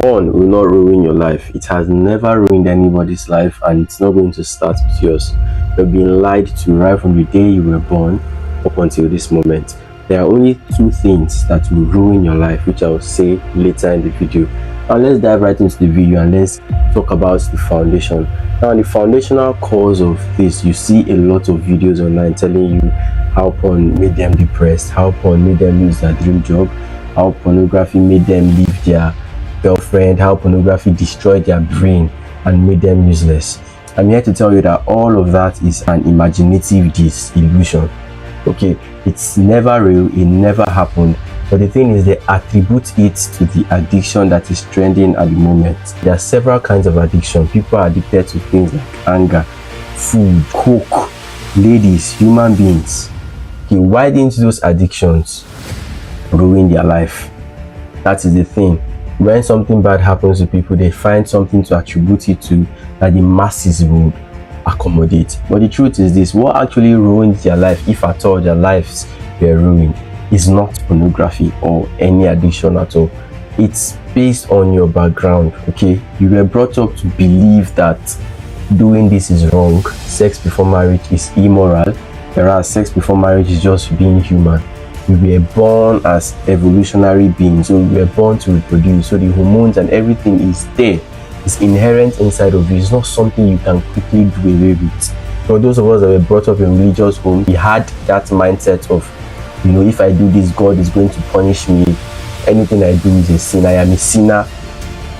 Porn will not ruin your life. It has never ruined anybody's life, and it's not going to start with yours. You've been lied to right from the day you were born up until this moment. There are only two things that will ruin your life, which I will say later in the video. Now let's dive right into the video and let's talk about the foundation. Now, the foundational cause of this, you see a lot of videos online telling you how porn made them depressed, how porn made them lose their dream job, how pornography made them leave their girlfriend, how pornography destroyed their brain and made them useless. I'm here to tell you that all of that is an imaginative disillusion. Okay, it's never real, it never happened. But the thing is, they attribute it to the addiction that is trending at the moment. There are several kinds of addiction. People are addicted to things like anger, food, coke, ladies, human beings. Okay, why didn't those addictions ruin their life? That is the thing. When something bad happens to people, they find something to attribute it to that the masses will accommodate. But the truth is this: what actually ruined their life, if at all their lives were ruined, is not pornography or any addiction at all. It's based on your background. Okay, you were brought up to believe that doing this is wrong, sex before marriage is immoral, whereas sex before marriage is just being human. We were born as evolutionary beings, so we were born to reproduce, so the hormones and everything is there. It's inherent inside of you. It's not something you can quickly do away with. For those of us that were brought up in religious homes, we had that mindset of, you know, if I do this, God is going to punish me. Anything I do is a sin. I am a sinner.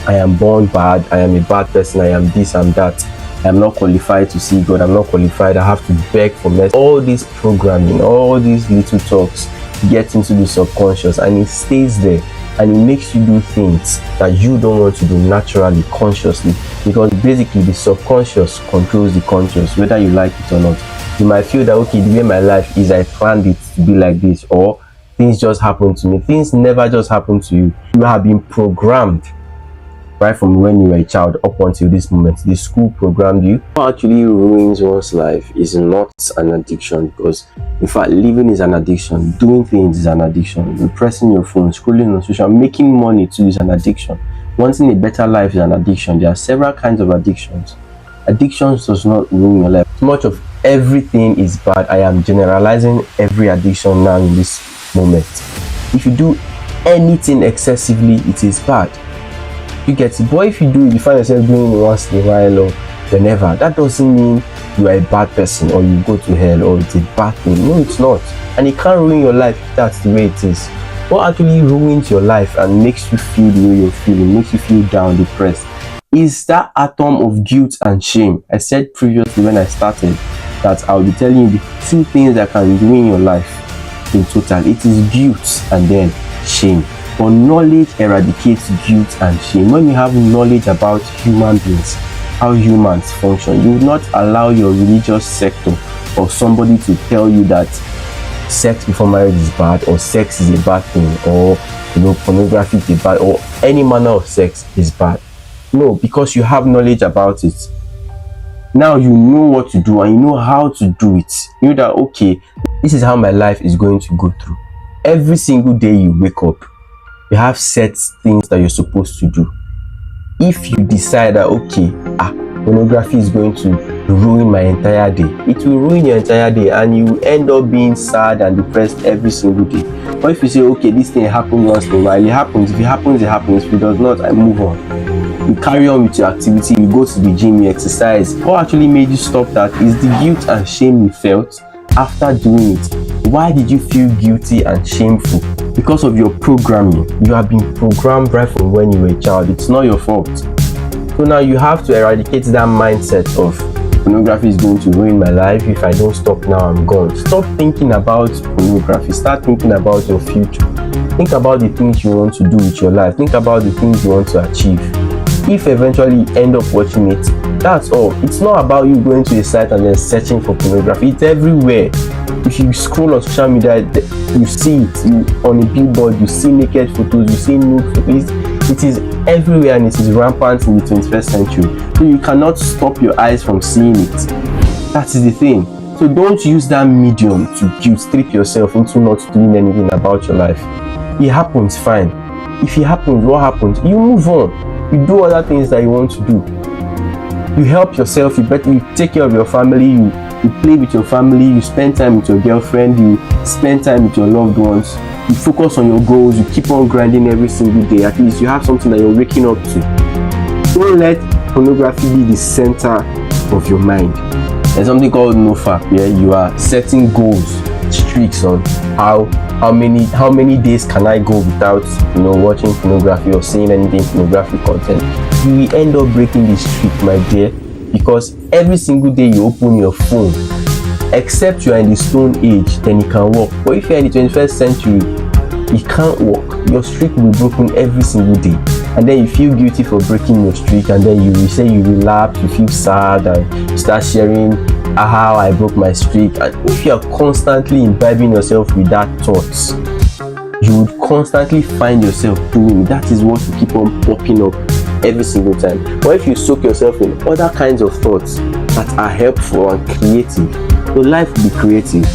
I am born bad. I am a bad person. I am this, I am that. I am not qualified to see God. I'm not qualified. I have to beg for mercy. All this programming, all these little talks get into the subconscious, and it stays there, and it makes you do things that you don't want to do naturally, consciously, because basically the subconscious controls the conscious, whether you like it or not. You might feel that, okay, the way my life is, I planned it to be like this, or things just happen to me. Things never just happen to you. You have been programmed right from when you were a child up until this moment. The school programmed you. What actually ruins one's life is not an addiction, because in fact living is an addiction, doing things is an addiction, pressing your phone, scrolling on social, making money too is an addiction, wanting a better life is an addiction. There are several kinds of addictions. Addictions does not ruin your life. Too much of everything is bad. I am generalizing every addiction now in this moment. If you do anything excessively, it is bad. You get it. But if you do it, you find yourself doing it once in a while or whenever, that doesn't mean you are a bad person or you go to hell or it's a bad thing. No, it's not. And it can't ruin your life if that's the way it is. What actually ruins your life and makes you feel the way you're feeling, makes you feel down, depressed, is that atom of guilt and shame. I said previously when I started that I'll be telling you the two things that can ruin your life in total. It is guilt and then shame. But knowledge eradicates guilt and shame. When you have knowledge about human beings, how humans function, you will not allow your religious sector or somebody to tell you that sex before marriage is bad, or sex is a bad thing, or, you know, pornography is bad, or any manner of sex is bad. No, because you have knowledge about it. Now you know what to do and you know how to do it. You know that, okay, this is how my life is going to go through. Every single day you wake up, you have set things that you're supposed to do. If you decide that, okay, pornography is going to ruin my entire day, it will ruin your entire day and you end up being sad and depressed every single day. But if you say, okay, this thing happens once in a while, it happens. If it happens, it happens. If it does not, I move on. You carry on with your activity, you go to the gym, you exercise. What actually made you stop that is the guilt and shame you felt after doing it. Why did you feel guilty and shameful? Because of your programming. You have been programmed right from when you were a child. It's not your fault. So now you have to eradicate that mindset of pornography is going to ruin my life. If I don't stop now, I'm gone. Stop thinking about pornography. Start thinking about your future. Think about the things you want to do with your life. Think about the things you want to achieve. If eventually you end up watching it, that's all. It's not about you going to a site and then searching for pornography. It's everywhere. If you scroll on social media, you see it. On a billboard, you see naked photos, you see nude photos. It is everywhere and it is rampant in the 21st century. So you cannot stop your eyes from seeing it. That is the thing. So don't use that medium to guilt trip yourself into not doing anything about your life. It happens, fine. if it happens, what happens? You move on. You do other things that you want to do. You help yourself. You take care of your family. You play with your family. You spend time with your girlfriend. You spend time with your loved ones. You focus on your goals. You keep on grinding every single day. At least you have something that you're waking up to. Don't let pornography be the center of your mind. There's something called NoFap, where you are setting goals, streaks on how many days can I go without watching pornography or seeing anything pornographic content. You will end up breaking this streak, my dear, because every single day you open your phone, except you are in the stone age, then it can work. But if you're in the 21st century, it can't work. Your streak will be broken every single day, and then you feel guilty for breaking your streak, and then you will say you relapse, you feel sad, and you start sharing how I broke my streak. And if you are constantly imbibing yourself with that thoughts, you would constantly find yourself doing that. Is what will keep on popping up every single time. But if you soak yourself in other kinds of thoughts that are helpful and creative, your life will be creative.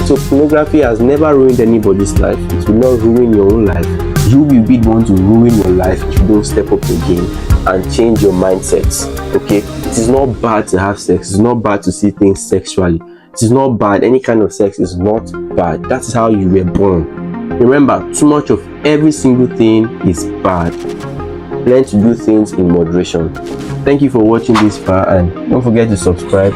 So pornography has never ruined anybody's life. It will not ruin your own life. You will be the one to ruin your life if you don't step up again and change your mindsets. Okay, it is not bad to have sex. It's not bad to see things sexually. It is not bad. Any kind of sex is not bad. That is how you were born. Remember, too much of every single thing is bad. Learn to do things in moderation. Thank you for watching this far, and don't forget to subscribe